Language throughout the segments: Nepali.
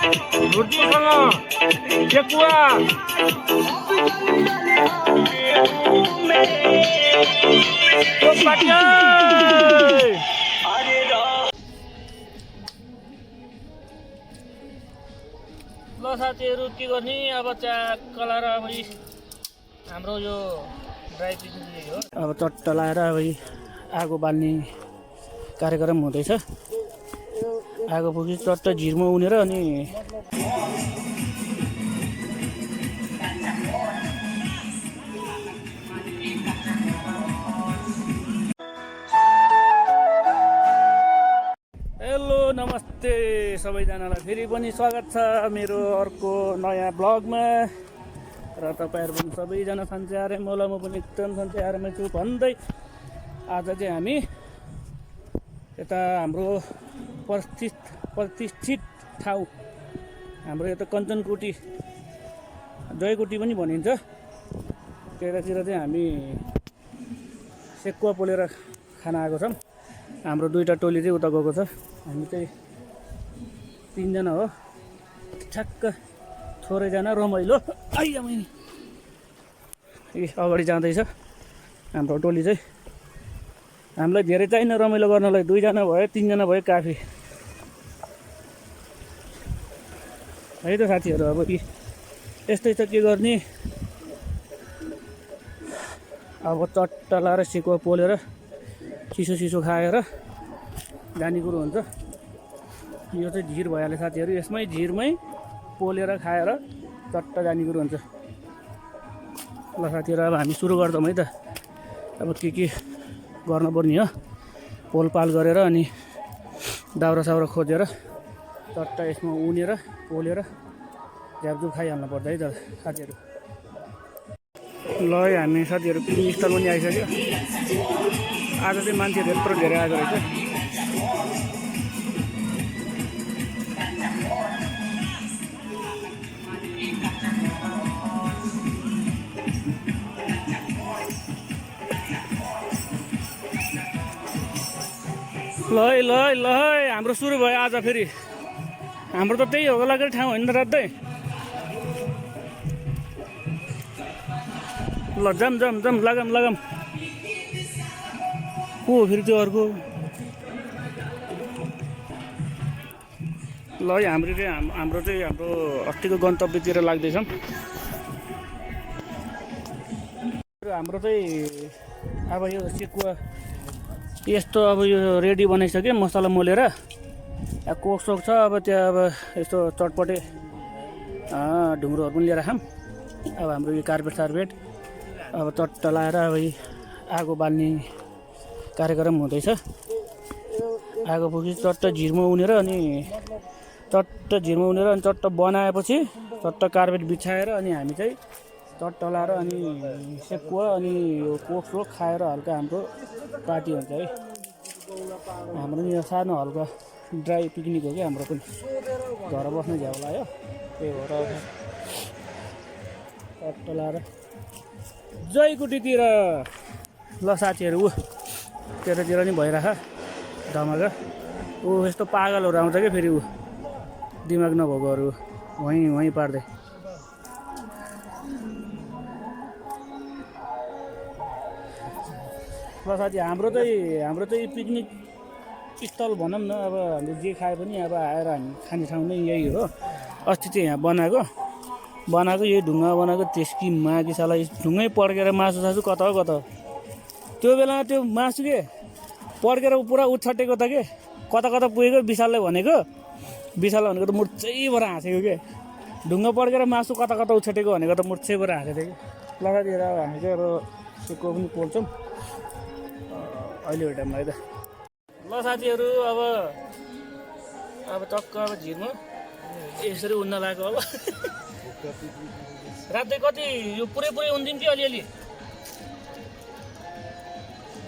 भुटुसँग ठेकुवा ल साथीहरू के गर्ने अब च्याक्क लाएर अब हाम्रो यो ड्राई पिकनिक हो। अब चट्ट लाएर अब आगो बाल्ने कार्यक्रम हुँदैछ। आगो पुगी चट्ट झिरमा उनेर अनि हेलो नमस्ते सबैजनालाई फेरि पनि स्वागत छ मेरो अर्को नयाँ ब्लगमा। र तपाईँहरू पनि सबैजना सन्चै आएर मलाई म पनि एकदम सन्चै आएरमै छु भन्दै आज चाहिँ हामी यता हाम्रो प्रतिष्ठित ठाउँ हाम्रो यता कञ्चनकोटी जयकोटी पनि भनिन्छ त्यतातिर चाहिँ हामी सेकुवा पोलेर खान आएको छौँ। हाम्रो दुईवटा टोली चाहिँ उता गएको छ। हामी चाहिँ 3 जना हो। ठ्याक्क थोरैजना रमाइलो आइमै अगाडि जाँदैछ हाम्रो टोली चाहिँ। हामीलाई धेरै चाहिएन रमाइलो गर्नलाई, 2 जना भयो 3 जना भयो काफी है त साथीहरू। अब यस्तै छ के गर्ने। अब चट्ट लाएर सेकुवा पोलेर चिसो खाएर जाने कुरो हुन्छ। यो चाहिँ झिर भइहाल्यो साथीहरू, यसमै झिरमै पोलेर खाएर चट्ट जाने कुरो हुन्छ। ल साथीहरू अब हामी सुरु गर्छौँ है त। अब के गर्नुपर्ने हो पोलपाल गरेर अनि दाउरा साउरा खोजेर चट्ट यसमा उनेर पोलेर झ्यापझुप खाइहाल्नु पर्छ है त साथीहरू। ल हामी साथीहरू पिकनिक स्थल पनि आइसक्यो। आज चाहिँ मान्छेहरू यत्रो धेरै आएको रहेछ। ल हाम्रो सुरु भयो आज फेरि। हाम्रो त त्यही हो लागेको ठाउँ होइन रात्दै। ल जाम लगाम को फेरि त्यो अर्को। ल हाम्रो अस्तिको गन्तव्यतिर लाग्दैछौँ। हाम्रो चाहिँ अब यो सेकुवा यस्तो अब यो रेडी बनाइसक्यो मसला मोलेर। कोकसोक छ अब त्यहाँ अब यस्तो चटपटे ढुङ्ग्रोहरू पनि लिएर खाऊँ। अब हाम्रो यो कार्पेट अब चट्ट लाएर अब आगो बाल्ने कार्यक्रम हुँदैछ। आगो पुगी चट्ट झिरमा उनेर अनि चट्ट बनाएपछि चट्ट कार्पेट बिछाएर अनि हामी चाहिँ चट्ट लाएर अनि सेकुवा अनि यो कोकसोक खाएर हल्का हाम्रो पार्टी हुन्छ है। हाम्रो नि यो सानो हल्का ड्राई पिकनिक हो कि हाम्रो पनि, घर बस्ने झ्याउ लाग्यो त्यही भएर चट्ट लाएर जयकोटीतिर। ल साथीहरू त्यतातिर नि भइरह धमाका। यस्तो पागलहरू आउँछ क्या फेरि दिमाग नभएकोहरू वहीँ पार्दै। ल साथी हाम्रो चाहिँ पिकनिक स्थल भनौँ न। अब हामीले जे खाए पनि अब आएर हामी खाने ठाउँ नै यही हो। अस्ति चाहिँ यहाँ बनाएको यही ढुङ्गा बनाएको त्यसकी मागी साला ढुङ्गै पड्केर मासु कता हो। त्यो बेलामा त्यो मासु के पड्केर पुरा उछटेको त के कता पुगेको। विशालले भनेको त मुर्चै भएर हाँसेको के। ढुङ्गा पड्केर मासु कता उछटेको भनेको त मुर्चै भएर हाँसेको थियो कि। ल साथीहरू अब हामी चाहिँ अब सेकुवा पनि पोल्छौँ अहिले हो टाइममा है त। ल साथीहरू अब टक्क अब झिरमा यसरी उड्न लागेको अब रातै कति यो पुरै उन्दिम कि अलिअलि।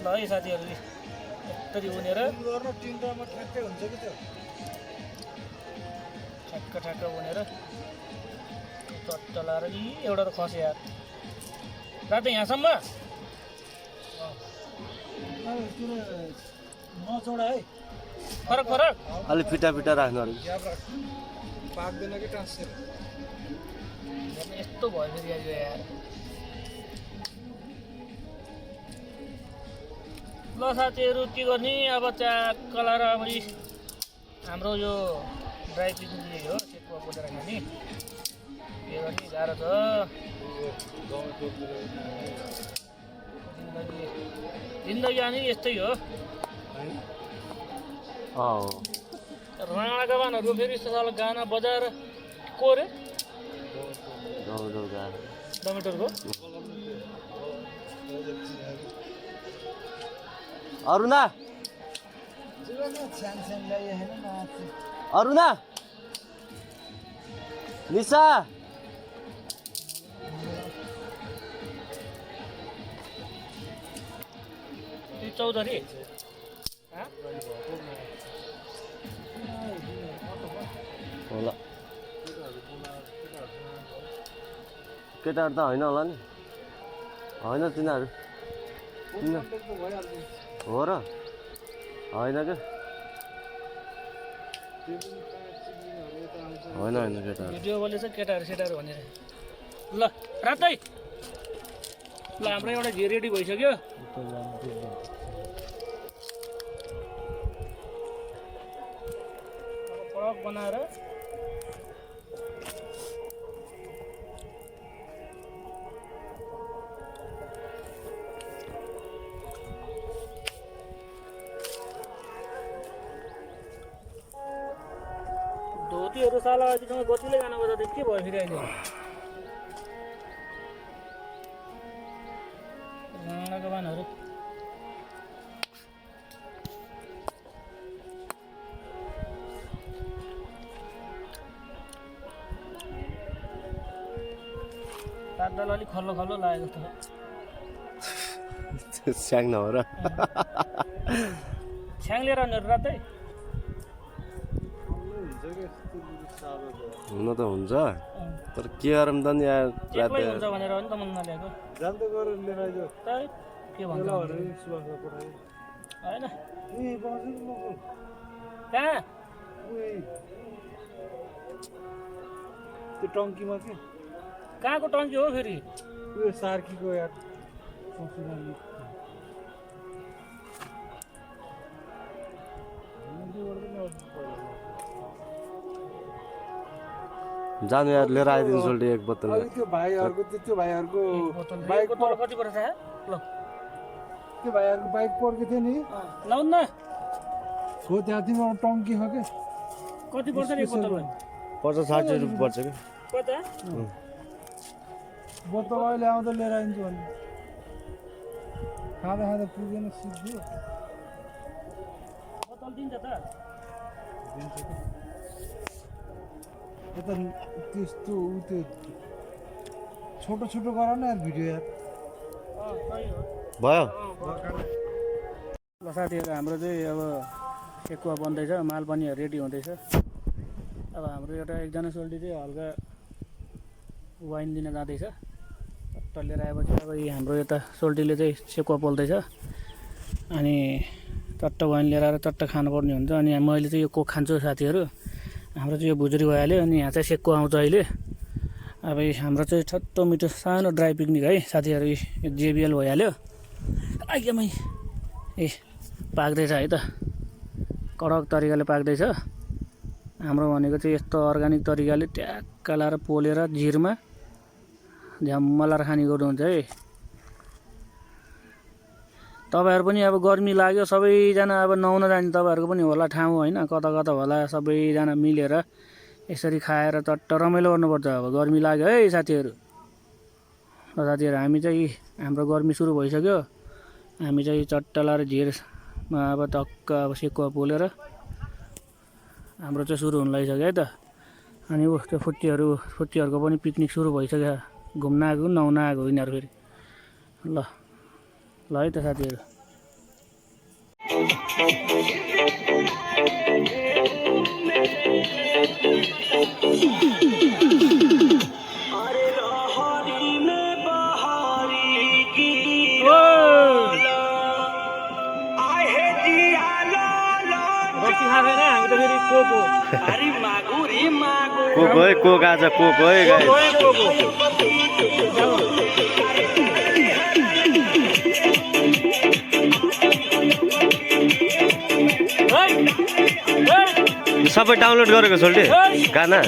ल है साथीहरू यसरी उनेर ठ्याक्क उनेर चट्ट लाएर एउटा त खस्यो यार रातै यहाँसम्म। फरक अलि फिटा राख्नु पाक्दैन कि टाँसेर यस्तो भयो फेरि आज यार ल साथीहरू के गर्ने अब चाक्क लाएर अब हाम्रो यो ड्राई पिकनिक हो सेतुवा पोलेर खाने के गर्ने गाह्रो छ जिन्दगी अनि यस्तै हो राणाका बानहरू फेरि यस्तो साल गाना बजाएर को रे डमेटरको अरुणा अरुणा निशा चौधरी होला केटाहरू त होइन होला नि होइन तिनीहरू हो र होइन क्या होइन केटाहरू भिडियो बोले चाहिँ केटाहरू सेटाहरू भनेर ल रातै ल हाम्रो एउटा घिर रेडी भइसक्यो पडक बनाएर धोतीहरू साला अहिलेसँग गतिले गाना बजाउँदा के भयो फेरि अहिले राणाका बानहरू तात्दाल अलिक खल्लो खल्लो लाग्यो जस्तो स्याङ नहो र छ्याङ लिएर आउनेहरू रातै हुन त हुन्छ तर के गरौँ त नि यार एक्लै हुन्छ भनेर हो नि त मन नल्याएको जान्द गरेर लिएर आइज त के भन्छ सुभाषलाई पठायो होइन ए बजेको लोकल कहाँ त्यो टङ्कीमा के कहाँको टङ्की हो फेरि उयो सार्कीको यार जानु यार लिएर आइदिनु सोल्टी एक बोतल त्यो भाइहरूको त्यो भाइहरूको बाइकको तल कति पर्छ थाहा ल त्यो भाइहरूको बाइक पड्केको थियो नि लाउनु न हो त्यहाँ तिम्रो टङ्की हो क्या कति पर्छ नि एक बोतलमा पर्छ 60 रुपियाँ पर्छ कि कता बोतल अहिले आउँदा लिएर आइन्छु भने खाँदा खाँदा पुगेन सिद्धो बोतल दिन्छ त यता त्यस्तो उ त्यो छोटो छोटो गर न यार भिडियो यार भयो ल साथीहरू हाम्रो चाहिँ अब सेकुवा बन्दैछ माल पनि रेडी हुँदैछ अब हाम्रो एउटा एकजना सोल्टी चाहिँ हल्का वाइन दिन जाँदैछ टट्ट लिएर आएपछि अब हाम्रो यता सोल्टीले चाहिँ सेकुवा पोल्दैछ अनि टट्ट वाइन लिएर आएर टट्ट खानुपर्ने हुन्छ अनि मैले चाहिँ यो कोक खान्छु साथीहरू हाम्रो चाहिँ यो भुजुरी भइहाल्यो अनि यहाँ चाहिँ सेकुवा आउँछ अहिले अब हाम्रो चाहिँ छोटो मिठो सानो ड्राई पिकनिक है साथीहरू जेबिएल भइहाल्यो आइमै ए पाक्दैछ है त कडक तरिकाले पाक्दैछ हाम्रो भनेको चाहिँ यस्तो अर्ग्यानिक तरिकाले ट्याक्क लाएर पोलेर जिरमा झ्याम्म लाएर खाने गर्नुहुन्छ है तपाईँहरू पनि अब गर्मी लाग्यो सबैजना अब नुहाउन जाने तपाईँहरूको पनि होला ठाउँ होइन कता कता होला सबैजना मिलेर यसरी खाएर चट्ट रमाइलो गर्नुपर्छ अब गर्मी लाग्यो है साथीहरू र साथीहरू हामी चाहिँ हाम्रो गर्मी सुरु भइसक्यो हामी चाहिँ चट्ट लाएर झिरमा अब टक्क अब सेकुवा पोलेर हाम्रो चाहिँ सुरु हुन लागिसक्यो है त अनि ऊ त्यो फुच्चीहरूको पनि पिकनिक सुरु भइसक्यो घुम्न आएको नुहाउन आएको यिनीहरू फेरि ल ल है त साथीहरू रक्सी खाँदैन हामी त फेरि को कोक है कोक आज कोक है गाइस सबै डाउनलोड गरेको सोल्टे गाना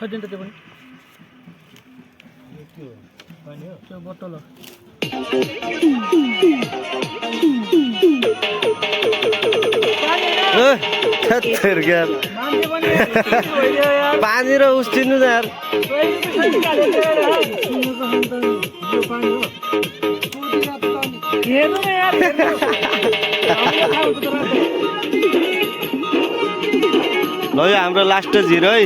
खदिन त त्यो पनि त्यो बोतल हो पानी र उस्टिनु त यार हेर्नु न यार ल यो हाम्रो लास्ट जिरो है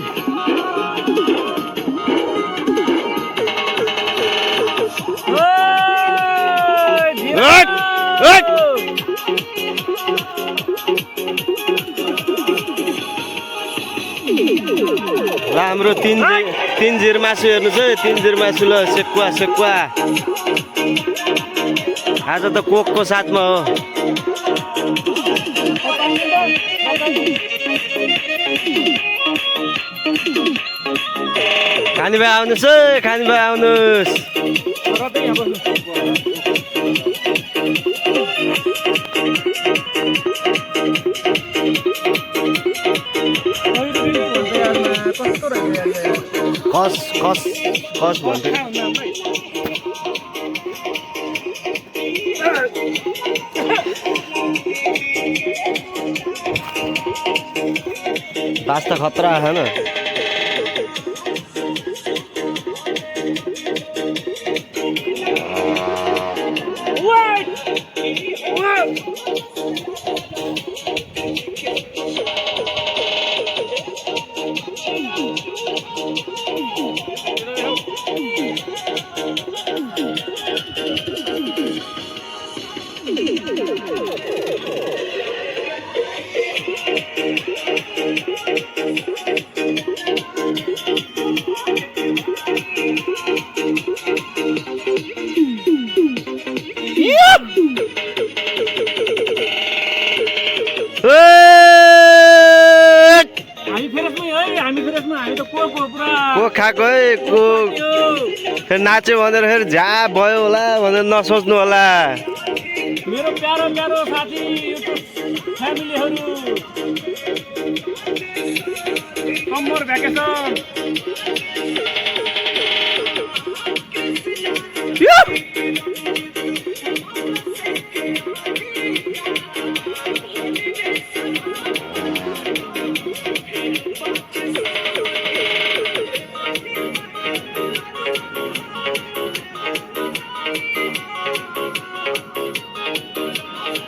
ल हाम्रो तीन जिर मासु हेर्नुहोस् है 3 जिर मासु ल सेकुवा सेकुवा आज त कोकको साथमा हो खानी भाइ आउनुहोस् है खानी भाइ आउनुहोस् खस खस खस भन्थ्यो बास त खतरा है ना को खाएको है को फेरि नाच्यो भनेर फेरि झ्या भयो होला भनेर नसोच्नु होला मेरो प्यारो प्यारो साथी फ्यामिलीहरु समर भ्याकेसन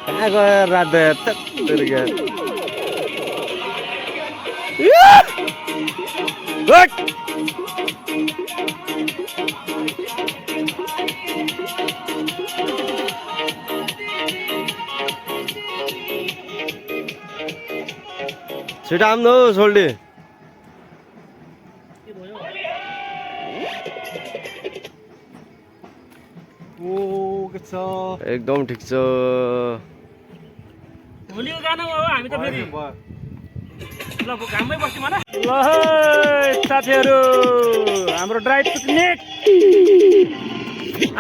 कहाँ गयो रात छिटो आउनु हौ सोल्टी एकदम ठिक छ भोलिको गाना हो हामी त फेरि ल घाममै बस्यौँ हैन ल साथीहरु हाम्रो ड्राई पिकनिक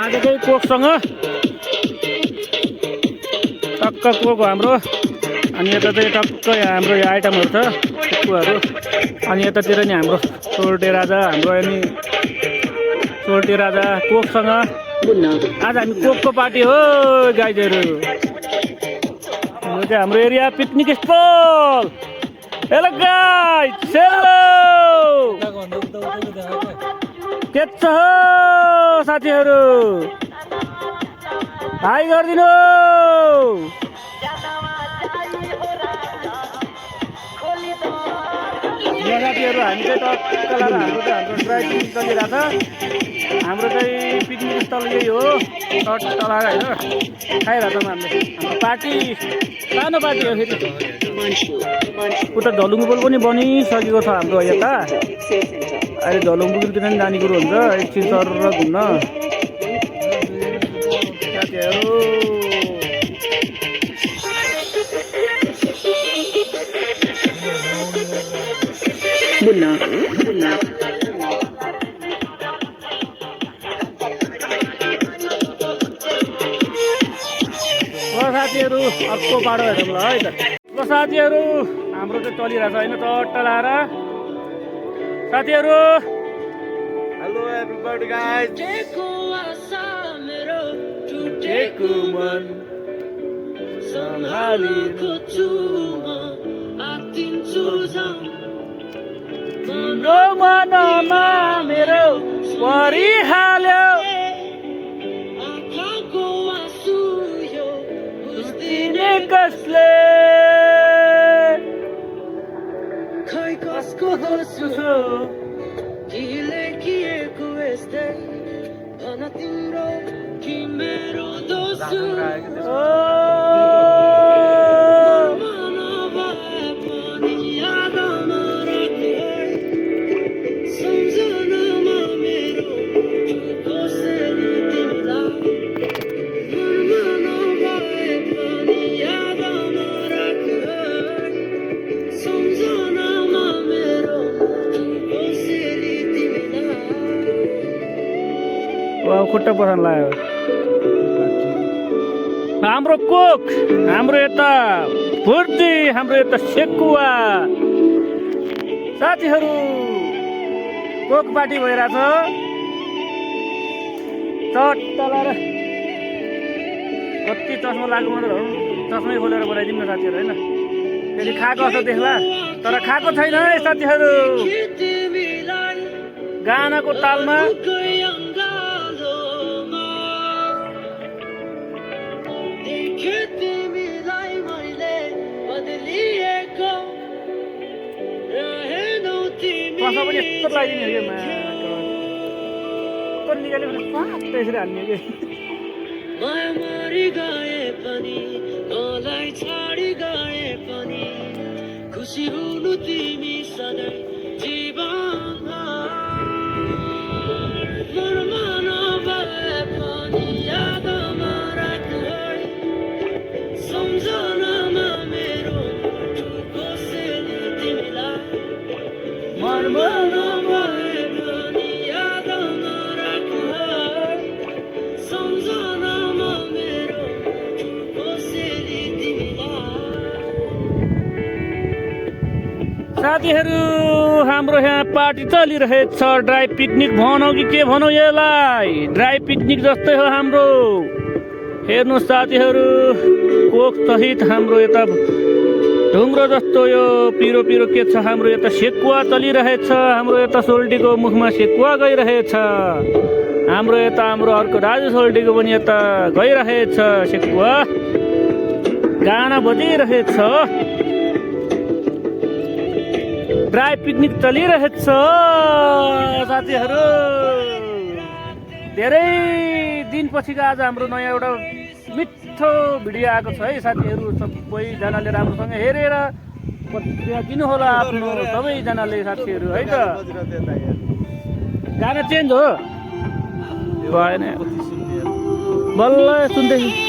आजकै कोकसँग टक्क कोक हाम्रो अनि यता चाहिँ टक्क हाम्रो यो आइटमहरु छ कुकुरहरु अनि यतातिर नि हाम्रो सोल्टे राजा हाम्रो अनि सोल्टे राजा कोकसँग आज हामी कोकको पार्टी हो गाइजहरु यो चाहिँ हाम्रो area picnic spot hello guys hello के छ हो साथीहरू हाई गरिदिनु यहाँ साथीहरू हामी चाहिँ तत्काल हाम्रो ड्राइभिङ चलिरहेको छ हाम्रो चाहिँ पिकनिक स्थल यही हो तत्काल होइन खाइरहेको छौँ हाम्रो पार्टी सानो पार्टी हो फेरि उता झलुङपुल पनि बनिसकेको छ हाम्रो यता अहिले झलुङपुलतिर पनि जाने कुरो हुन्छ एकछिन सर घुम्न साथीहरू साथीहरू अर्को बाटो हेरौँ ल है त साथीहरू हाम्रो चाहिँ चलिरहेछ होइन चट्टा लाएर साथीहरू हेलो एभ्रीबडी गाइस तिम्रो मनमा मेरो परिहाल्यो बुझ्दिने कसले खै कसको दोष हो लेखिएको यस्तै भन तिम्रो कि मेरो दोष खुट्टा पठाउन लाग्यो हाम्रो कोक हाम्रो यता फुर्ती हाम्रो यता सेकुवा साथीहरू कोक पार्टी भइरहेछ चट्टलाएर कति चस्मा लाग्नु मात्र हो चस्मै खोलेर बोलाइदिउँ न साथीहरू होइन फेरि खाएको जस्तो देख्ला तर खाएको छैन है साथीहरू गानाको तालमा कसमा पनि यस्तो लगाइदिने हो कि निकाल्यो भने पाँच त्यसरी हाल्ने कि खुसी हुनु तिमी सधैँ जीवनमा यादमा राख्नु सम्झनामा मेरो कसैले तिमीलाई साथीहरू हाम्रो यहाँ पार्टी चलिरहेछ ड्राई पिकनिक भनौँ कि के भनौँ यसलाई ड्राई पिकनिक जस्तै हो हाम्रो हेर्नु साथीहरू कोक सहित हाम्रो यता ढुङ्ग्रो जस्तो यो पिरो पिरो के छ हाम्रो यता सेकुवा चलिरहेछ हाम्रो यता सोल्टीको मुखमा सेकुवा गइरहेछ हाम्रो यता हाम्रो अर्को राजु सोल्टीको पनि यता गइरहेछ सेकुवा गाना बजिरहेछ ड्राई पिकनिक चलिरहेछ साथीहरू धेरै दिनपछिको आज हाम्रो नयाँ एउटा मिठो भिडियो आएको छ है साथीहरू सबैजनाले राम्रोसँग हेरेर प्रतिक्रिया दिनुहोला आफ्नो सबैजनाले साथीहरू है त गाना चेन्ज हो भएन बल्ल सुन्दैछु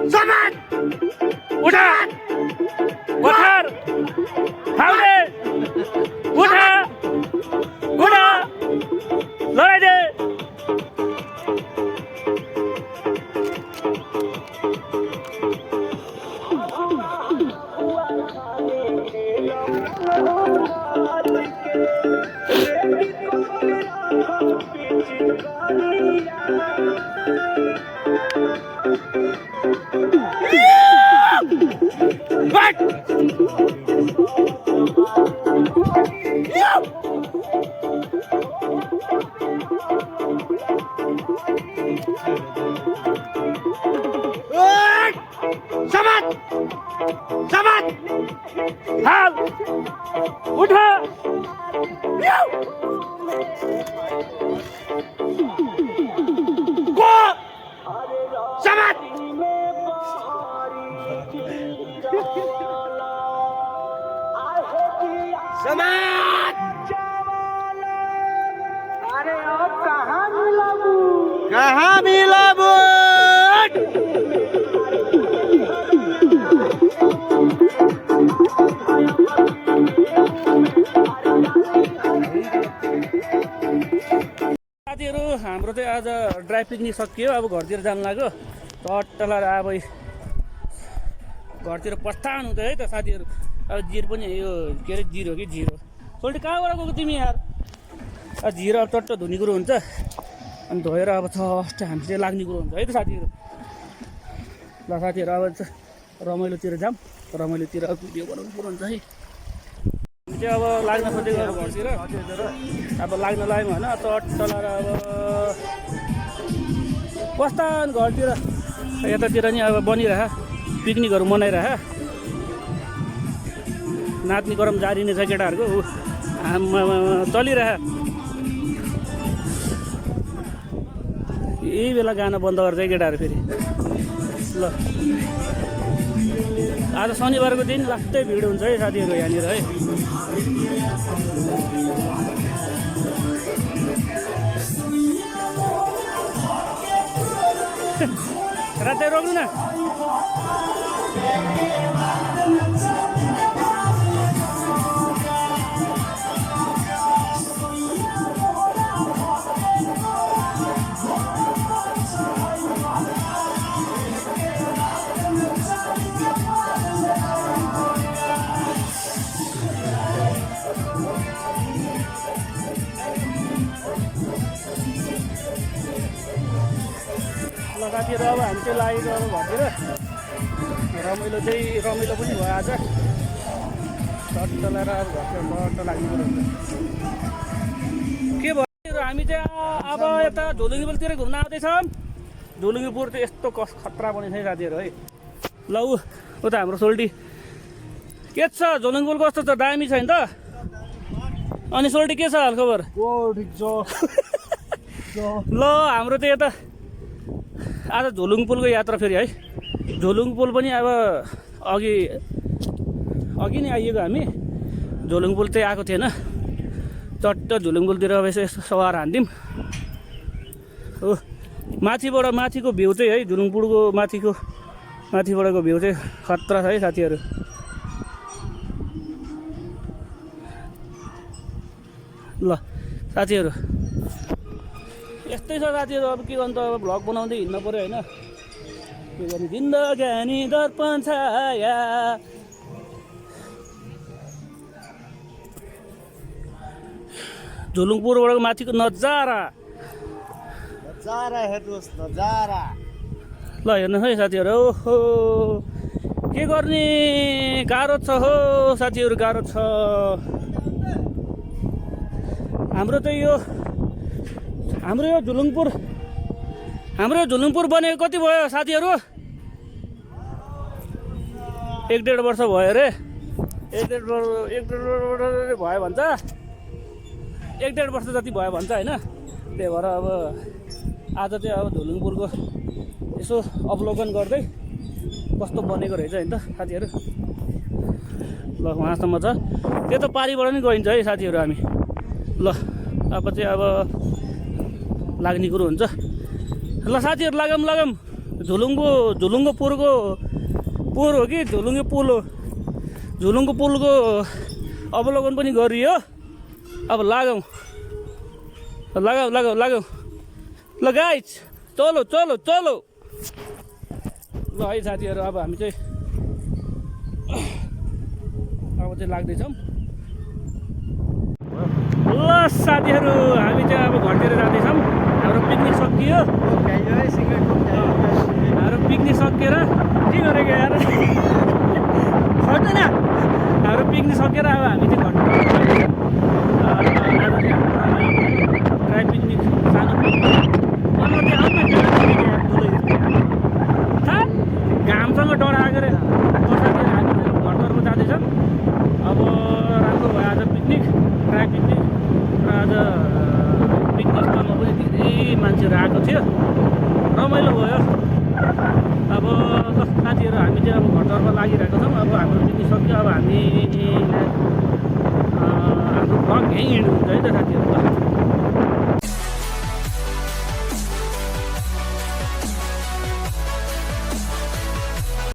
Samat! उठा पठार हाउडे उठा उठा लगाइदे Sabat! Hal! Udah! Go! Sabat! Sabat! अरे अब कहाँ मिला बूट? साथीहरू हाम्रो चाहिँ आज ड्राई पिकनिक सकियो अब घरतिर जानु लाग्यो टट्टला अब घरतिर प्रस्थान हुँदै है त साथीहरू अब जिर पनि यो के अरे जिर हो कि जिर हो सोल्टी कहाँबाट गएको तिमी यार झिर अब टट्ट धुने कुरो हुन्छ अनि धोएर अब फर्स्ट हामी चाहिँ लाग्ने कुरो हुन्छ है त साथीहरू ल साथीहरू अब रमाइलोतिर जाऊँ रमाइलोतिर भिडियो बनाउनु कुरो हुन्छ है हामी चाहिँ अब लाग्न खोजेको घरतिर अब लाग्न लाग्यौँ होइन टट्टला अब प्रस्थान घरतिर यतातिर नि अब बनिरह पिकनिकहरू मनाइरह नाच्ने क्रम जारी नै छ केटाहरूको चलिरह यही बेला गाना बन्द गर्छ केटाहरू फेरि ल आज शनिबारको दिन लास्टै भिड हुन्छ है साथीहरू यहाँनिर है रातै रोक्नु न साथीहरू अब हामी चाहिँ लागेको अब घरतिर रमाइलो पनि भयो आज टट्ट लगाएर अब घरतिर टट्ट लाग्ने कुरो हुन्छ के भयो हामी चाहिँ अब यता झोलुङ्गीपुरतिर घुम्न आउँदैछौँ झोलुङ्गीपुर चाहिँ यस्तो खतरा बनेको छ साथीहरू है ल उता हाम्रो सोल्टी के छ झोलुङ्गीपुर कस्तो छ दामी छ नि त अनि सोल्टी के छ हालखबर ल हाम्रो चाहिँ यता आज झोलुङपुलको यात्रा फेरि है झोलुङपुल पनि अब अघि नै आइएको हामी झोलुङपुल चाहिँ आएको थिएन चट्ट झोलुङपुलतिर अब यसो सवार हान्दिउँ हो माथिको भ्यू चाहिँ है झोलुङपुलको माथिबाटको भ्यू चाहिँ खतरा छ है साथीहरू ल साथीहरू यस्तै छ साथीहरू अब के गर्नु त अब भ्लग बनाउँदै हिँड्नु पऱ्यो होइन के गर्ने जिन्दगानी दर्पण छाया झोलुङपुरबाट माथिको नजारा हेर्नुहोस् नजारा ल हेर्नुहोस् है साथीहरू ओहो के गर्ने गाह्रो छ हो साथीहरू गाह्रो छ हाम्रो चाहिँ यो झोलुङपुर बनेको कति भयो साथीहरू 1-1.5 वर्ष भयो अरे 1-1.5 भयो भन्छ 1-1.5 वर्ष जति भयो भन्छ होइन त्यही भएर अब आज चाहिँ अब झोलुङपुरको यसो अवलोकन गर्दै कस्तो बनेको रहेछ होइन त साथीहरू ल उहाँसम्म छ त्यो त पारिबाट नि गइन्छ है साथीहरू हामी ल अब चाहिँ अब लाग्ने कुरो हुन्छ ल साथीहरू लागौँ झोलुङपुरको पोहोर हो कि झुलुङ्गे पुल हो झुलुङको पुलको अवलोकन पनि गरियो अब लागौँ लगाऊ ल गाइज चलो चलो चलो ल है साथीहरू अब हामी चाहिँ लाग्दैछौँ ल साथीहरू हामी चाहिँ अब घरतिर जाँदैछौँ हाम्रो पिकनिक सकियो हाम्रो पिकनिक सकिएर के गरेको यार सक्दैन हाम्रो पिकनिक सकेर अब हामी चाहिँ ड्राई पिकनिक सानो घामसँग डराएको रे साथीहरू हामी चाहिँ घरतर्फ जाँदैछौँ अब राम्रो भयो आज पिकनिक ड्राई पिकनिक र आज पिकनिकमा पनि धेरै मान्छेहरू आएको थियो रमाइलो भयो अब साथीहरू हामी चाहिँ अब घरतर्फ लागिरहेको छौँ अब हाम्रो पिकनिक सक्यो अब हामी हाम्रो भ्लग यहीँ हिँड्नु हुन्छ है त साथीहरू।